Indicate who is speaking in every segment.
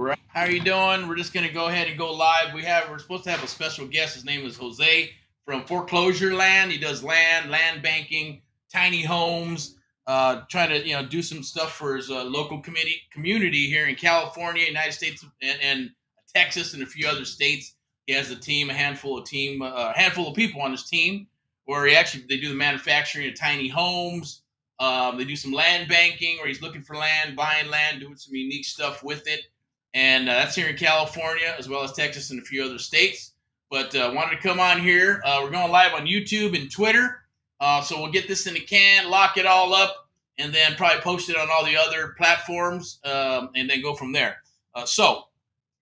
Speaker 1: right. How are you doing? We're just gonna go ahead and go live. We're supposed to have a special guest. His name is Jose from Foreclosure Land. He does land banking, tiny homes, trying to do some stuff for his local community here in California, United States, and Texas, and a few other states. He has a handful of people on his team, where they do the manufacturing of tiny homes. They do some land banking, where he's looking for land, buying land, doing some unique stuff with it. And that's here in California, as well as Texas and a few other states. But wanted to come on here. We're going live on YouTube and Twitter. So we'll get this in the can, lock it all up, and then probably post it on all the other platforms, and then go from there. So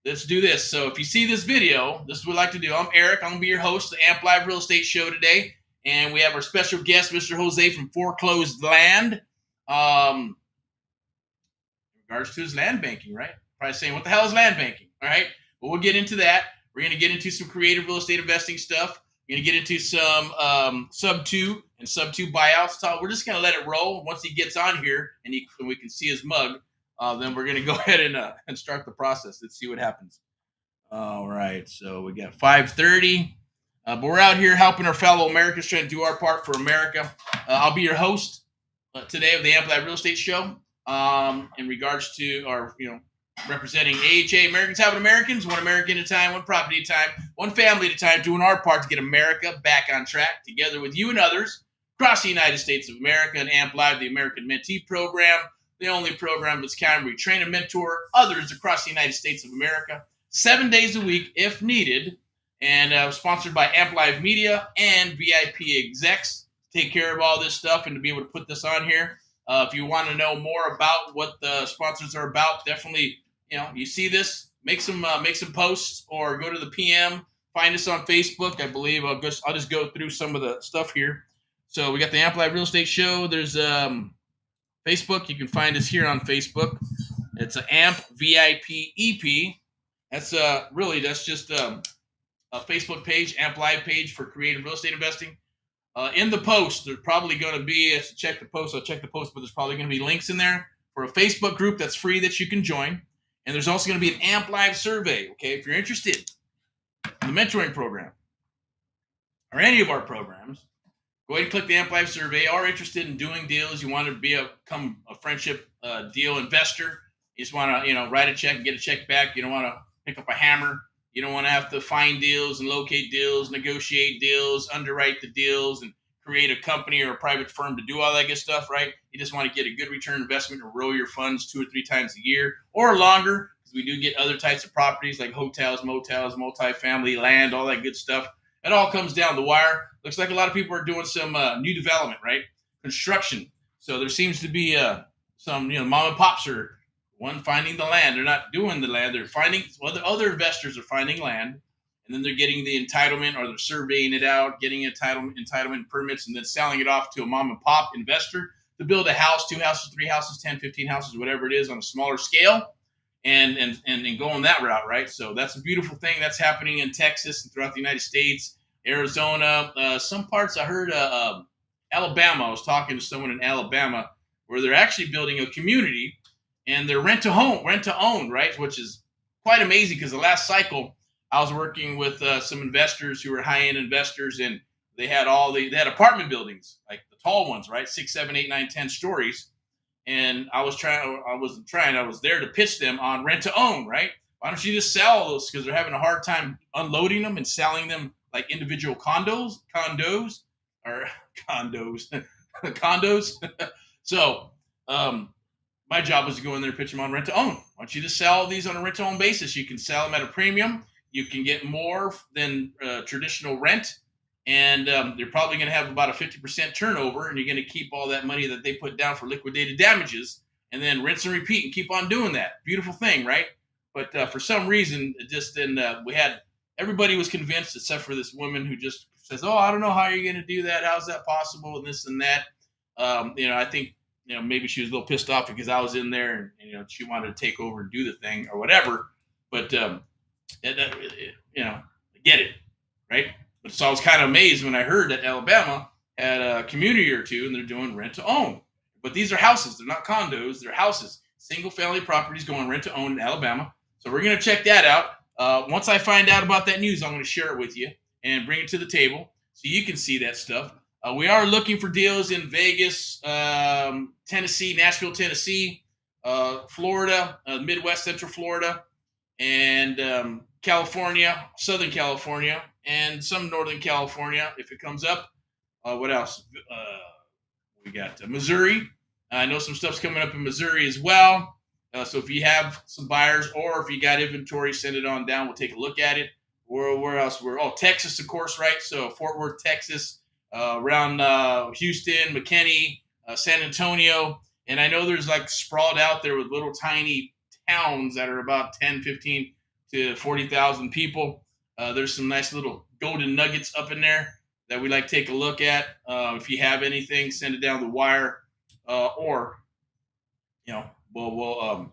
Speaker 1: let's do this. So if you see this video, this is what we like to do. I'm Eric. I'm going to be your host of the Amp Live Real Estate Show today. And we have our special guest, Mr. Jose from Foreclosed Land. In regards to his land banking, right? Probably saying, what the hell is land banking? All right. But we'll get into that. We're going to get into some creative real estate investing stuff. We're going to get into some sub two and sub two buyouts. So we're just going to let it roll. Once he gets on here and we can see his mug, then we're going to go ahead and start the process. Let's see what happens. All right. So we got 5:30. But we're out here helping our fellow Americans, trying to do our part for America. I'll be your host today of the Amp Live Real Estate Show. In regards to our, representing AHA, Americans Helping Americans, one American at a time, one property at a time, one family at a time, doing our part to get America back on track, together with you and others across the United States of America. And Amp Live, the American Mentee Program, the only program of its kind where we train and mentor others across the United States of America, 7 days a week if needed. And sponsored by Amp Live Media and VIP Execs to take care of all this stuff and to be able to put this on here. If you want to know more about what the sponsors are about, definitely, you see this, make some posts or go to the PM. Find us on Facebook. I believe I'll just go through some of the stuff here. So we got the Amp Live Real Estate Show. There's Facebook. You can find us here on Facebook. It's an Amp VIP EP. That's just a Facebook page, Amp Live page for creative real estate investing. In the post, there's probably going to be, check the post, but there's probably going to be links in there for a Facebook group that's free that you can join. And there's also going to be an Amp Live survey, okay? If you're interested in the mentoring program or any of our programs, go ahead and click the Amp Live survey. Or interested in doing deals, you want to become a friendship deal investor, you just want to, write a check and get a check back. You don't want to pick up a hammer. You don't want to have to find deals and locate deals, negotiate deals, underwrite the deals, and create a company or a private firm to do all that good stuff, right? You just want to get a good return investment or roll your funds 2 or 3 times a year or longer, because we do get other types of properties like hotels, motels, multifamily, land, all that good stuff. It all comes down the wire. Looks like a lot of people are doing some new development, right? Construction. So there seems to be some, mom and pops are finding the land. They're not doing the land. They're finding, other investors are finding land, and then they're getting the entitlement, or they're surveying it out, getting entitlement permits, and then selling it off to a mom and pop investor to build a house, 2 houses, 3 houses, 10, 15 houses, whatever it is, on a smaller scale, and going that route, right? So that's a beautiful thing that's happening in Texas and throughout the United States, Arizona, some parts. I heard Alabama. I was talking to someone in Alabama where they're actually building a community. And they're rent to own, right? Which is quite amazing, because the last cycle I was working with some investors who were high-end investors, and they had they had apartment buildings, like the tall ones, right? 6, 7, 8, 9, 10 stories. And I was there to pitch them on rent to own, right? Why don't you just sell those? Because they're having a hard time unloading them and selling them like individual condos. So, my job was to go in there and pitch them on rent to own. Why don't you just sell these on a rent to own basis? You can sell them at a premium. You can get more than traditional rent. And you're probably going to have about a 50% turnover, and you're going to keep all that money that they put down for liquidated damages, and then rinse and repeat and keep on doing that. Beautiful thing, right? But for some reason, everybody was convinced, except for this woman who just says, "Oh, I don't know how you're going to do that. How's that possible?" And this and that. I think, maybe she was a little pissed off because I was in there, and she wanted to take over and do the thing or whatever. But I get it, right? But so I was kind of amazed when I heard that Alabama had a community or two, and they're doing rent to own. But these are houses; they're not condos; they're houses, single family properties going rent to own in Alabama. So we're going to check that out. Once I find out about that news, I'm going to share it with you and bring it to the table so you can see that stuff. We are looking for deals in Vegas, Tennessee, Nashville, Tennessee, Florida, Midwest, Central Florida, and California, Southern California, and some Northern California if it comes up. What else? We got Missouri. I know some stuff's coming up in Missouri as well. So if you have some buyers or if you got inventory, send it on down. We'll take a look at it. Where else? Texas, of course, right? So Fort Worth, Texas, around Houston, McKinney, San Antonio. And I know there's like sprawled out there with little tiny towns that are about 10, 15 to 40,000 people. There's some nice little golden nuggets up in there that we like to take a look at. If you have anything, send it down the wire, or we'll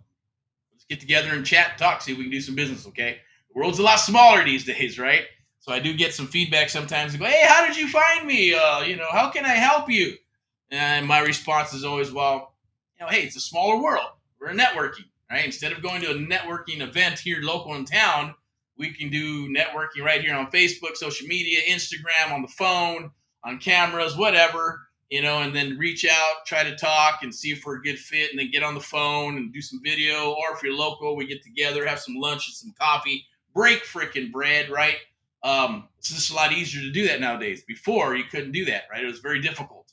Speaker 1: let's get together and chat and talk, see if we can do some business. Okay, the world's a lot smaller these days, right? So I do get some feedback sometimes. They go, "Hey, how did you find me? How can I help you?" And my response is always, "Well, hey, it's a smaller world. We're networking, right? Instead of going to a networking event here local in town, we can do networking right here on Facebook, social media, Instagram, on the phone, on cameras, whatever, and then reach out, try to talk and see if we're a good fit, and then get on the phone and do some video. Or if you're local, we get together, have some lunch and some coffee, break freaking bread, right? It's just a lot easier to do that nowadays. Before, you couldn't do that, right? It was very difficult.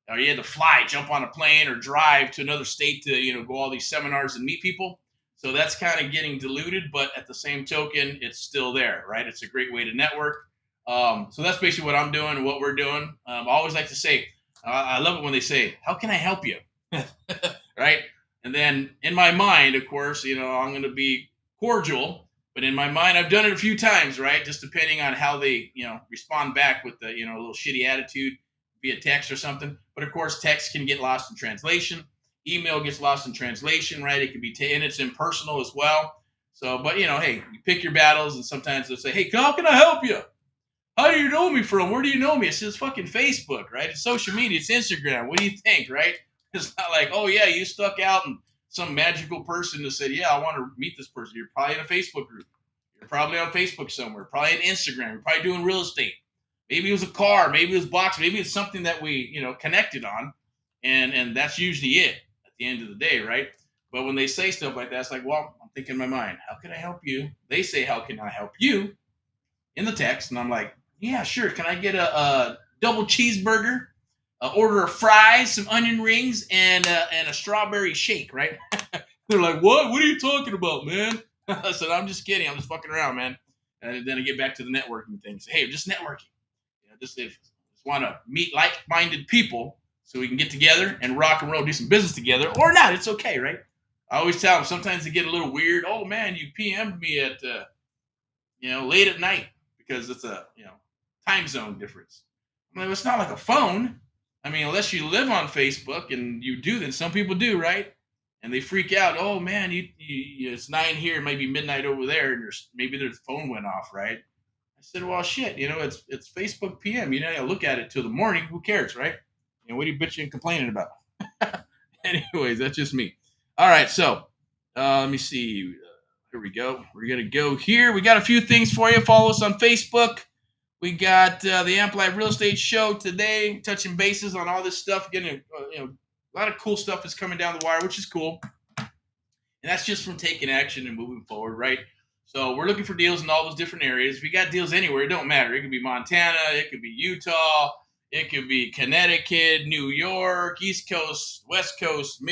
Speaker 1: Or you had to fly, jump on a plane, or drive to another state to, go all these seminars and meet people. So that's kind of getting diluted, but at the same token, it's still there, right? It's a great way to network. So that's basically what I'm doing and what we're doing. I always like to say, I love it when they say, "How can I help you?" Right? And then in my mind, of course, I'm going to be cordial, but in my mind, I've done it a few times, right? Just depending on how they, respond back with the, a little shitty attitude via text or something. But of course, text can get lost in translation. Email gets lost in translation, right? It can be, and it's impersonal as well. So, but hey, you pick your battles, and sometimes they'll say, "Hey, how can I help you? How do you know me from? Where do you know me?" It says fucking Facebook, right? It's social media. It's Instagram. What do you think, right? It's not like, "Oh yeah, you stuck out and some magical person that said, yeah, I want to meet this person." You're probably in a Facebook group. You're probably on Facebook somewhere. Probably on Instagram. You're probably doing real estate. Maybe it was a car. Maybe it was boxing. Maybe it's something that we, connected on, and that's usually it at the end of the day, right? But when they say stuff like that, it's like, well, I'm thinking in my mind, how can I help you? They say, how can I help you? In the text, and I'm like, yeah, sure. Can I get a double cheeseburger, order of fries, some onion rings, and a strawberry shake, right? They're like, what? What are you talking about, man? I said, I'm just kidding. I'm just fucking around, man. And then I get back to the networking thing. Say, hey, just networking. Just want to meet like-minded people so we can get together and rock and roll, do some business together, or not. It's okay, right? I always tell them sometimes they get a little weird. Oh man, you PM'd me at late at night because it's a time zone difference. I'm like, it's not like a phone. I mean, unless you live on Facebook and you do, then some people do, right? And they freak out. Oh man, it's 9 here, maybe midnight over there, and maybe their phone went off, right? I said, well, shit, it's Facebook PM. You look at it till the morning. Who cares, right? What are you bitching and complaining about? Anyways, that's just me. All right, so let me see. Here we go. We're going to go here. We got a few things for you. Follow us on Facebook. We got the Amplified Real Estate Show today, touching bases on all this stuff. Getting a lot of cool stuff is coming down the wire, which is cool. And that's just from taking action and moving forward, right? So we're looking for deals in all those different areas. If you got deals anywhere, it don't matter. It could be Montana, it could be Utah, it could be Connecticut, New York, East Coast, West Coast,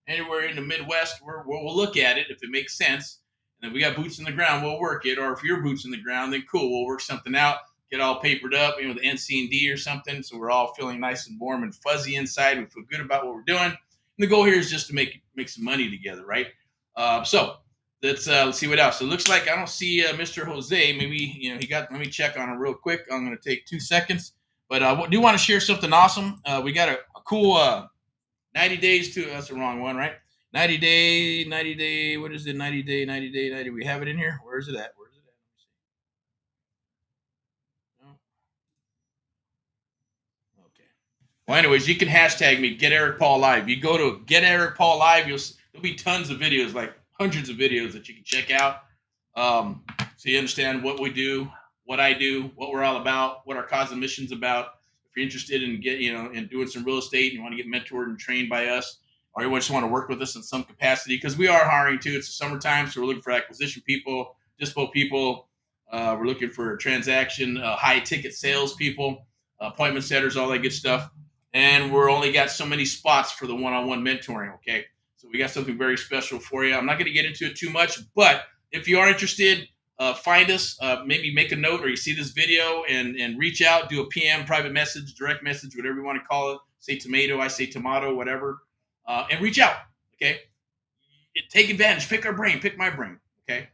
Speaker 1: anywhere in the Midwest. We'll look at it if it makes sense. And if we got boots in the ground, we'll work it. Or if you're boots in the ground, then cool, we'll work something out. Get all papered up, with the NC&D or something, so we're all feeling nice and warm and fuzzy inside. We feel good about what we're doing. And the goal here is just to make some money together, right? So let's see what else. It looks like I don't see Mr. Jose. Maybe he got. Let me check on him real quick. I'm going to take 2 seconds, but I do want to share something awesome. We got a cool 90 days to. That's the wrong one, right? 90 day. What is it? 90 day. We have it in here. Where is it at? Well, anyways, you can hashtag me, Get Erick Paul Live. You go to Get Erick Paul Live, there'll be tons of videos, like hundreds of videos that you can check out. So you understand what we do, what I do, what we're all about, what our cause and mission's about. If you're interested in in doing some real estate and you want to get mentored and trained by us, or you just want to work with us in some capacity, because we are hiring too. It's the summertime, so we're looking for acquisition people, dispo people. We're looking for transaction, high ticket sales people, appointment setters, all that good stuff. And we're only got so many spots for the one-on-one mentoring. Okay, so we got something very special for you. I'm not going to get into it too much, but if you are interested, find us, maybe make a note, or you see this video and reach out, do a PM, private message, direct message, whatever you want to call it. Say tomato, I say tomato, whatever, and reach out. Okay, take advantage, pick our brain, pick my brain. Okay,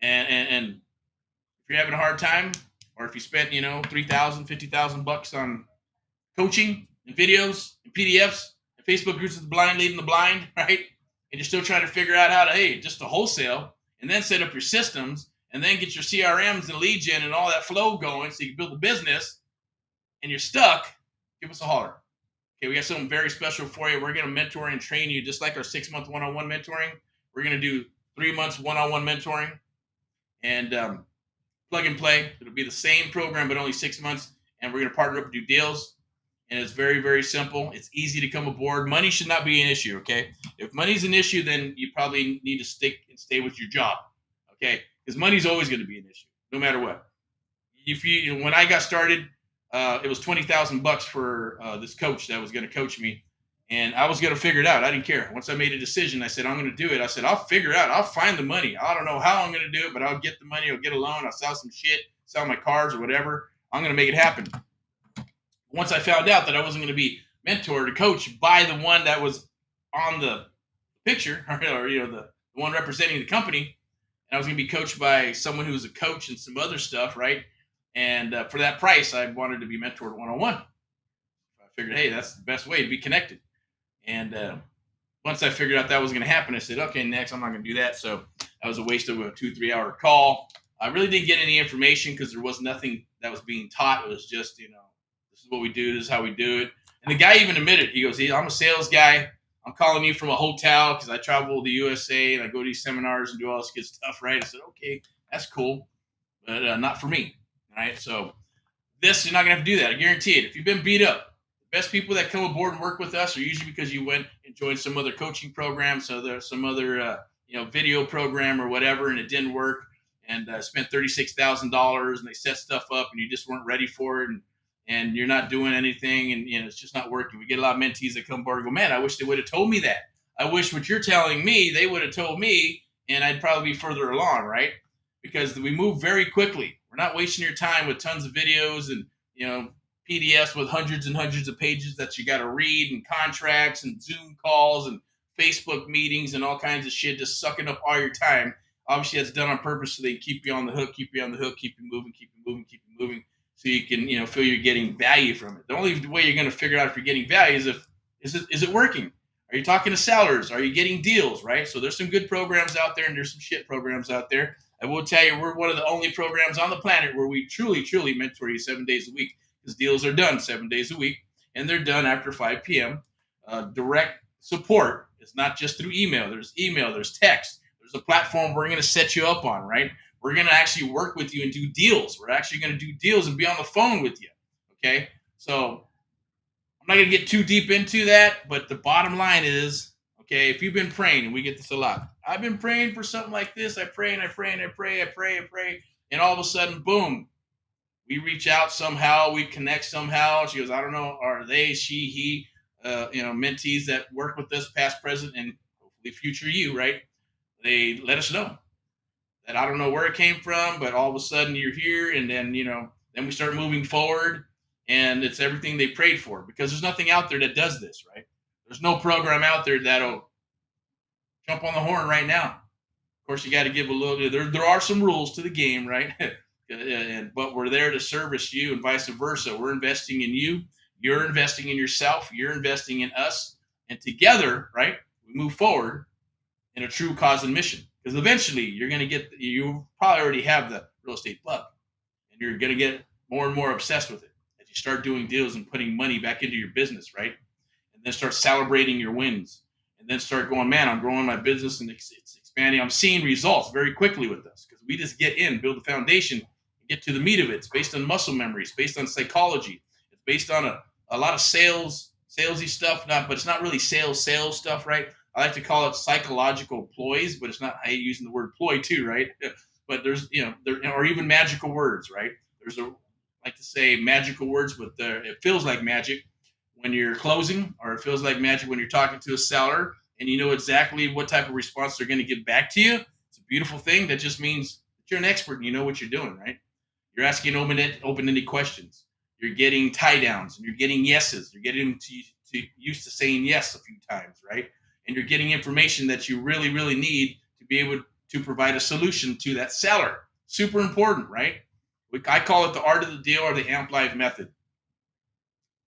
Speaker 1: and if you're having a hard time, or if you spent 3,000, 50,000 bucks on coaching and videos and PDFs and Facebook groups of the blind leading the blind, right? And you're still trying to figure out how to, just to wholesale and then set up your systems and then get your CRMs and lead gen and all that flow going so you can build a business, and you're stuck, give us a holler. Okay, we got something very special for you. We're going to mentor and train you just like our 6-month one-on-one mentoring. We're going to do 3 months one-on-one mentoring and plug and play. It'll be the same program, but only 6 months. And we're going to partner up and do deals. And it's very, very simple. It's easy to come aboard. Money should not be an issue, okay? If money's an issue, then you probably need to stick and stay with your job, okay? Because money's always going to be an issue, no matter what. When I got started, it was 20,000 bucks for this coach that was going to coach me, and I was going to figure it out. I didn't care. Once I made a decision, I said I'm going to do it. I said I'll figure it out. I'll find the money. I don't know how I'm going to do it, but I'll get the money. I'll get a loan. I'll sell some shit, sell my cars or whatever. I'm going to make it happen. Once I found out that I wasn't going to be mentored or coached by the one that was on the picture, or the one representing the company, and I was going to be coached by someone who was a coach and some other stuff, right? And for that price, I wanted to be mentored one-on-one. I figured, hey, that's the best way to be connected. And once I figured out that was going to happen, I said, okay, next, I'm not going to do that. So that was a waste of a 2-3 hour call. I really didn't get any information because there was nothing that was being taught. It was just, this is what we do. This is how we do it. And the guy even admitted, he goes, I'm a sales guy. I'm calling you from a hotel because I travel the USA and I go to these seminars and do all this good stuff, right? I said, okay, that's cool, but not for me, right? So this, you're not going to have to do that. I guarantee it. If you've been beat up, the best people that come aboard and work with us are usually because you went and joined some other coaching program, so there's some other video program or whatever, and it didn't work, and spent $36,000, and they set stuff up, and you just weren't ready for it, and you're not doing anything, and it's just not working. We get a lot of mentees that come aboard and go, man, I wish they would have told me that. I wish what you're telling me, they would have told me, and I'd probably be further along, right? Because we move very quickly. We're not wasting your time with tons of videos and PDFs with hundreds and hundreds of pages that you got to read, and contracts and Zoom calls and Facebook meetings and all kinds of shit, just sucking up all your time. Obviously, that's done on purpose so they keep you on the hook, keep you moving, so you can feel you're getting value from it. The only way you're going to figure out if you're getting value is is it working? Are you talking to sellers? Are you getting deals, right? So there's some good programs out there and there's some shit programs out there. I will tell you, we're one of the only programs on the planet where we truly, truly mentor you 7 days a week, because deals are done 7 days a week, and they're done after 5 p.m. Direct support is not just through email. There's text. There's a platform we're going to set you up on, right? We're going to actually work with you and do deals. We're actually going to do deals and be on the phone with you, okay? So I'm not going to get too deep into that, but the bottom line is, okay, if you've been praying, and we get this a lot, I've been praying for something like this. I pray and I pray and I pray, and all of a sudden, boom, we reach out somehow, we connect somehow. She goes, I don't know, are they, she, he, mentees that work with us, past, present, and hopefully future you, right? They let us know that I don't know where it came from, but all of a sudden you're here, and then, then we start moving forward, and it's everything they prayed for, because there's nothing out there that does this, right? There's no program out there that'll jump on the horn right now. Of course, you got to give a little, there are some rules to the game, right? But we're there to service you and vice versa. We're investing in you. You're investing in yourself. You're investing in us. And together, right, we move forward in a true cause and mission. Because eventually you probably already have the real estate bug, and you're going to get more and more obsessed with it as you start doing deals and putting money back into your business, right? And then start celebrating your wins, and then start going, man, I'm growing my business and it's expanding. I'm seeing results very quickly with this because we just get in, build the foundation, get to the meat of it. It's based on muscle memory. It's based on psychology. It's based on a lot of salesy stuff. But it's not really sales stuff, right? I like to call it psychological ploys, but it's not. I hate using the word ploy too, right? But there's, or even magical words, right? There's I like to say magical words, but it feels like magic when you're closing, or it feels like magic when you're talking to a seller and you know exactly what type of response they're going to get back to you. It's a beautiful thing. That just means that you're an expert and you know what you're doing, right? You're asking open-ended questions. You're getting tie downs and you're getting yeses. You're getting used to saying yes a few times, right? And you're getting information that you really, really need to be able to provide a solution to that seller. Super important, right? I call it the art of the deal or the AMP Live method.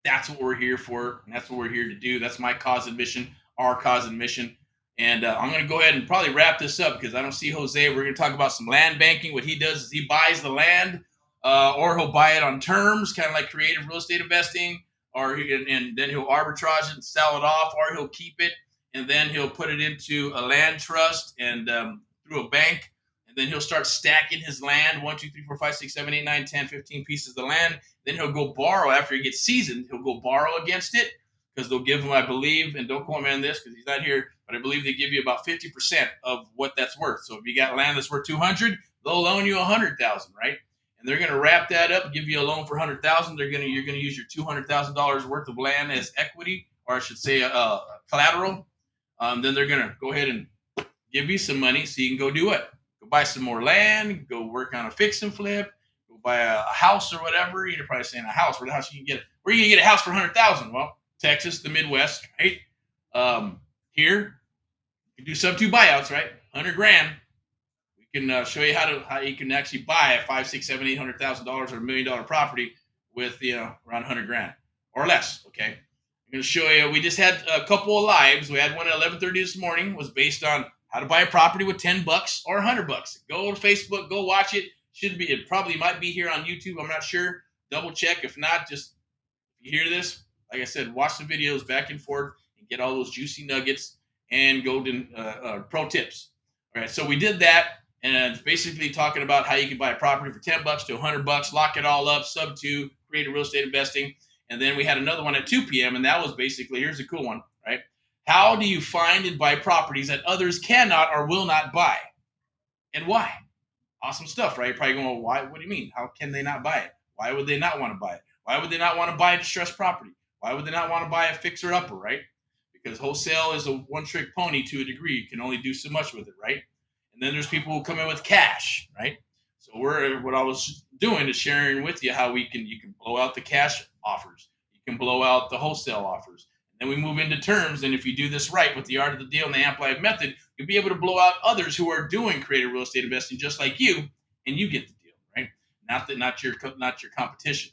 Speaker 1: That's what we're here for, and that's what we're here to do. That's my cause and mission, our cause and mission. And I'm going to go ahead and probably wrap this up because I don't see Jose. We're going to talk about some land banking. What he does is he buys the land, or he'll buy it on terms, kind of like creative real estate investing, and then he'll arbitrage it and sell it off, or he'll keep it and then he'll put it into a land trust and through a bank. And then he'll start stacking his land 1, 2, 3, 4, 5, 6, 7, 8, 9, 10, 15 pieces of land. Then he'll go borrow after he gets seasoned. He'll go borrow against it because they'll give him, I believe, and don't quote me on this because he's not here, but I believe they give you about 50% of what that's worth. So if you got land that's worth 200, they'll loan you 100,000, right? And they're going to wrap that up, give you a loan for 100,000. You're going to use your $200,000 worth of land as equity, or I should say, collateral. Then they're going to go ahead and give you some money so you can go do it. Go buy some more land, go work on a fix and flip, go buy a house or whatever. You're probably saying a house. Where the house you can get? Where are you gonna get a house for 100,000? Well, Texas, the Midwest, right? Here, you can do sub-2 buyouts, right? 100 grand. We can show you how you can actually buy a $500,000, $600,000, $700,000, $800,000 or $1 million property with around 100 grand or less. Okay, I'm gonna show you. We just had a couple of lives. We had one at 11:30 this morning. Was based on how to buy a property with $10 or $100. Go to Facebook, go watch it. It probably might be here on YouTube. I'm not sure. Double check. If not, just if you hear this, like I said, watch the videos back and forth and get all those juicy nuggets and golden pro tips. All right, so we did that, and it's basically talking about how you can buy a property for $10 to $100, lock it all up, sub-2, creative real estate investing. And then we had another one at 2 p.m., and that was basically, here's a cool one, right? How do you find and buy properties that others cannot or will not buy? And why? Awesome stuff, right? You're probably going, well, why? What do you mean? How can they not buy it? Why would they not want to buy it? Why would they not want to buy a distressed property? Why would they not want to buy a fixer-upper, right? Because wholesale is a one-trick pony to a degree. You can only do so much with it, right? And then there's people who come in with cash, right? So what I was doing is sharing with you how you can blow out the cash offers. You can blow out the wholesale offers. Then we move into terms, and if you do this right with the art of the deal and the AMP Live method, you'll be able to blow out others who are doing creative real estate investing just like you, and you get the deal, right? Not your competition.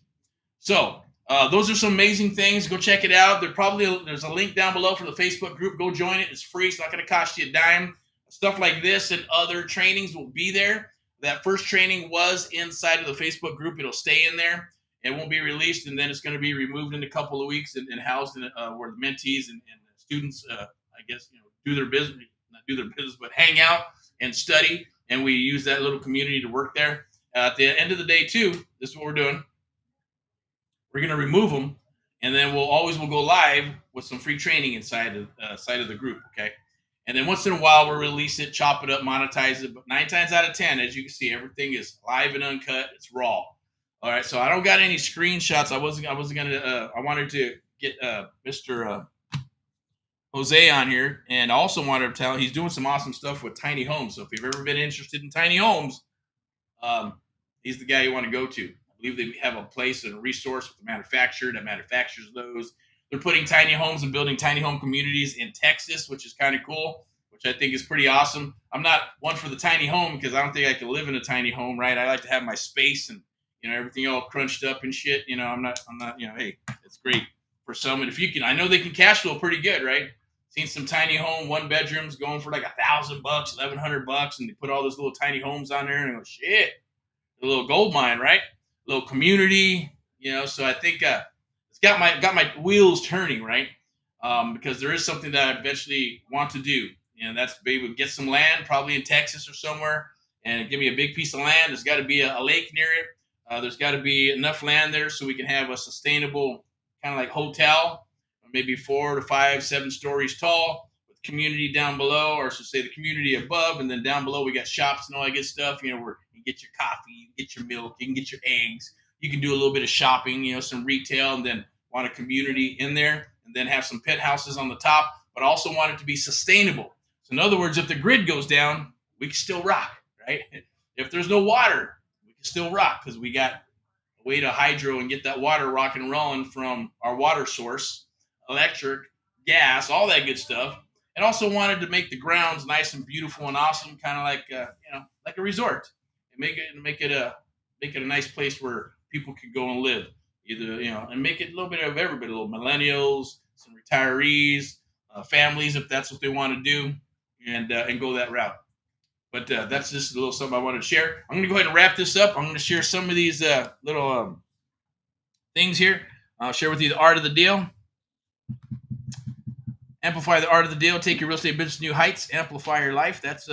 Speaker 1: So those are some amazing things. Go check it out. There's a link down below for the Facebook group. Go join it. It's free. It's not going to cost you a dime. Stuff like this and other trainings will be there. That first training was inside of the Facebook group. It'll stay in there. It won't be released, and then it's going to be removed in a couple of weeks and housed in where the mentees and the students, I guess, do their business, not do their business, but hang out and study. And we use that little community to work there. At the end of the day, too, this is what we're doing. We're going to remove them, and then we'll go live with some free training inside of the group. Okay, and then once in a while we'll release it, chop it up, monetize it. But 9 times out of 10, as you can see, everything is live and uncut. It's raw. All right, so I don't got any screenshots. I wanted to get Mr. Jose on here, and I also wanted to tell he's doing some awesome stuff with tiny homes. So if you've ever been interested in tiny homes, he's the guy you want to go to. I believe they have a place and a resource with the manufacturer that manufactures those. They're putting tiny homes and building tiny home communities in Texas, which is kind of cool, which I think is pretty awesome. I'm not one for the tiny home because I don't think I can live in a tiny home, right? I like to have my space and everything all crunched up and shit. I'm not, hey, it's great for some. And if you can, I know they can cash flow pretty good, right? Seen some tiny home 1-bedrooms going for like $1,000, $1,100, and they put all those little tiny homes on there and I go, shit, a little gold mine, right? A little community, so I think it's got my wheels turning, right? Because there is something that I eventually want to do that's maybe get some land, probably in Texas or somewhere, and give me a big piece of land. There's got to be a lake near it. There's got to be enough land there so we can have a sustainable kind of like hotel, maybe 4 to 5, 7 stories tall, with community down below, or should say the community above, and then down below we got shops and all that good stuff. Where you get your coffee, you can get your milk, you can get your eggs, you can do a little bit of shopping, some retail, and then want a community in there, and then have some pet houses on the top, but also want it to be sustainable. So in other words, if the grid goes down, we can still rock, right? If there's no water, we can still rock because we got a way to hydro and get that water rocking and rolling from our water source, electric, gas, all that good stuff. And also wanted to make the grounds nice and beautiful and awesome, kind of like a resort, and make it a nice place where people could go and live, and make it a little bit of everybody, little millennials, some retirees, families, if that's what they want to do, and go that route. But that's just a little something I wanted to share. I'm going to go ahead and wrap this up. I'm going to share some of these little things here. I'll share with you the art of the deal. Amplify the art of the deal. Take your real estate business to new heights. Amplify your life. That's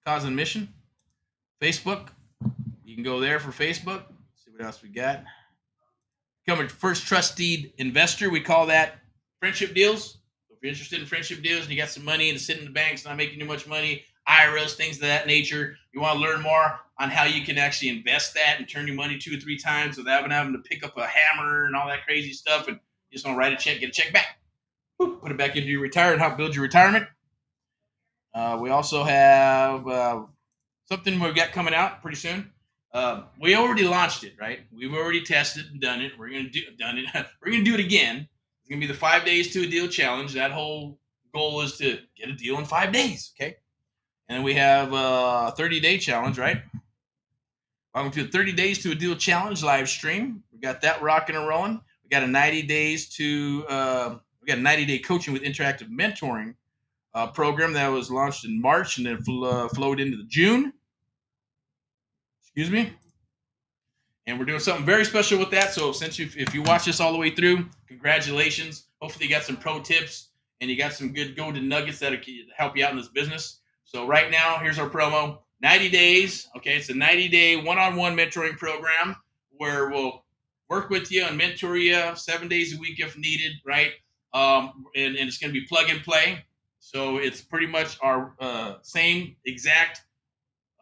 Speaker 1: cause and mission. Facebook. You can go there for Facebook. See what else we got. Become a first trusted investor. We call that friendship deals. If you're interested in friendship deals and you got some money and it's sitting in the bank, it's not making you much money, IRAs, things of that nature, you want to learn more on how you can actually invest that and turn your money 2 or 3 times without having to pick up a hammer and all that crazy stuff, and you just want to write a check, get a check back, put it back into your retirement, and help build your retirement. We also have something we've got coming out pretty soon. We already launched it, right? We've already tested and done it. We're gonna do it again. It's gonna be the 5 days to a deal challenge. That whole goal is to get a deal in 5 days. Okay. And we have a 30-day challenge, right? Welcome to the 30 days to a deal challenge live stream. We got that rocking and rolling. We got a 90-day coaching with interactive mentoring program that was launched in March and then flowed into the June. Excuse me. And we're doing something very special with that. So if you watch this all the way through, congratulations. Hopefully you got some pro tips and you got some good golden nuggets that'll help you out in this business. So right now, here's our promo. 90 days. Okay, it's a 90-day one-on-one mentoring program where we'll work with you and mentor you 7 days a week if needed, right? And it's going to be plug and play. So it's pretty much our same exact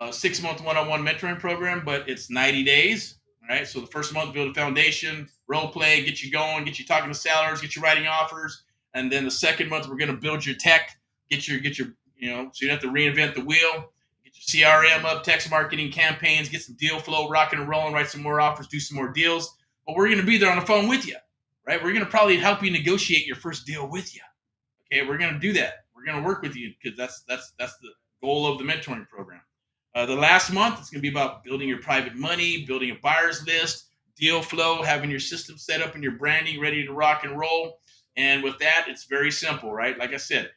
Speaker 1: 6-month one-on-one mentoring program, but it's 90 days. All right. So the first month, build a foundation, role play, get you going, get you talking to sellers, get you writing offers. And then the second month, we're going to build your tech, get your, so you don't have to reinvent the wheel, get your CRM up, text marketing campaigns, get some deal flow rocking and rolling, write some more offers, do some more deals. But we're going to be there on the phone with you, right? We're going to probably help you negotiate your first deal with you. Okay. We're going to do that. We're going to work with you because that's the goal of the mentoring program. The last month, it's going to be about building your private money, building a buyer's list, deal flow, having your system set up and your branding ready to rock and roll. And with that, it's very simple, right? Like I said,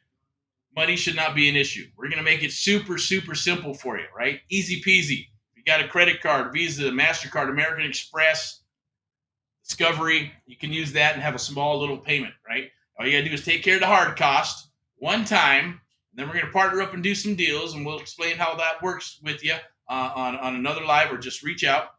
Speaker 1: money should not be an issue. We're going to make it super, super simple for you, right? Easy peasy. If you got a credit card, Visa, MasterCard, American Express, Discovery, you can use that and have a small little payment, right? All you got to do is take care of the hard cost one time. Then we're going to partner up and do some deals, and we'll explain how that works with you on another live, or just reach out.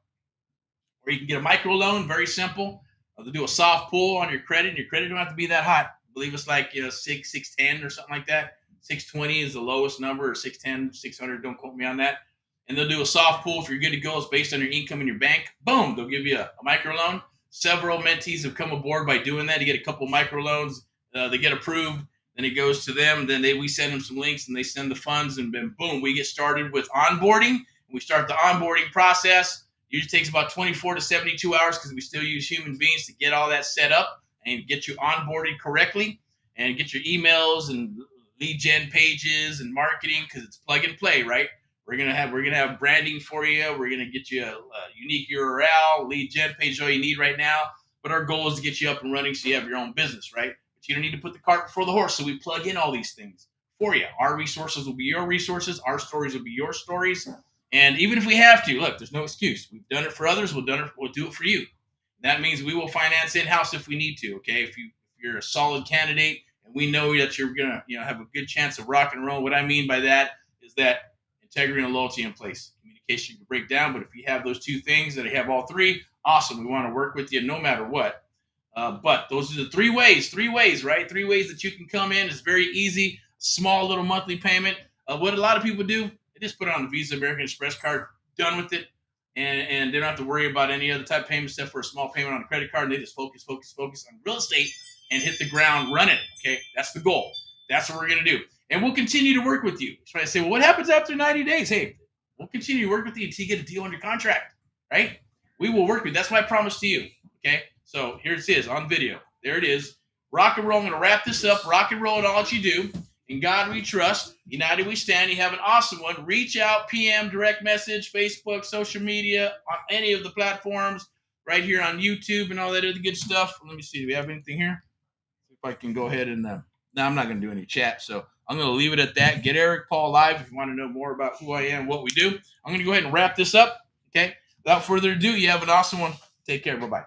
Speaker 1: Or you can get a micro loan, very simple. They'll do a soft pull on your credit, and your credit don't have to be that hot. I believe it's like 610 or something like that. 620 is the lowest number, or 610, 600. Don't quote me on that. And they'll do a soft pull if you're good to go. It's based on your income in your bank. Boom, they'll give you a micro loan. Several mentees have come aboard by doing that. You get a couple micro loans. They get approved. Then it goes to them. Then we send them some links, and they send the funds, and then boom, we get started with onboarding. We start the onboarding process. Usually takes about 24 to 72 hours because we still use human beings to get all that set up and get you onboarded correctly and get your emails and lead gen pages and marketing, because it's plug and play, right? We're gonna have branding for you. We're gonna get you a unique URL, lead gen page, all you need right now. But our goal is to get you up and running so you have your own business, right? But you don't need to put the cart before the horse. So we plug in all these things for you. Our resources will be your resources. Our stories will be your stories. And even if we have to, look, there's no excuse. We've done it for others. We'll do it for you. That means we will finance in-house if we need to. Okay. If you're a solid candidate, and we know that you're gonna have a good chance of rock and roll. What I mean by that is that integrity and loyalty in place. Communication can break down, but if you have those two things, that you have all three, awesome. We want to work with you no matter what. But those are the three ways, right? 3 ways that you can come in. It's very easy, small little monthly payment. What a lot of people do, they just put it on a Visa, American Express card, done with it. And they don't have to worry about any other type of payment except for a small payment on a credit card. And they just focus on real estate and hit the ground running. Okay, that's the goal. That's what we're going to do. And we'll continue to work with you. So I say, well, what happens after 90 days? Hey, we'll continue to work with you until you get a deal under contract, right? We will work with you. That's my promise to you, okay? So here it is on video. There it is. Rock and roll. I'm going to wrap this up. Rock and roll in all that you do. In God we trust. United we stand. You have an awesome one. Reach out, PM, direct message, Facebook, social media, on any of the platforms, right here on YouTube and all that other good stuff. Let me see. Do we have anything here? See if I can go ahead and no, I'm not going to do any chat. So I'm going to leave it at that. Get Erick Paul live if you want to know more about who I am, what we do. I'm going to go ahead and wrap this up. Okay. Without further ado, you have an awesome one. Take care. Bye-bye.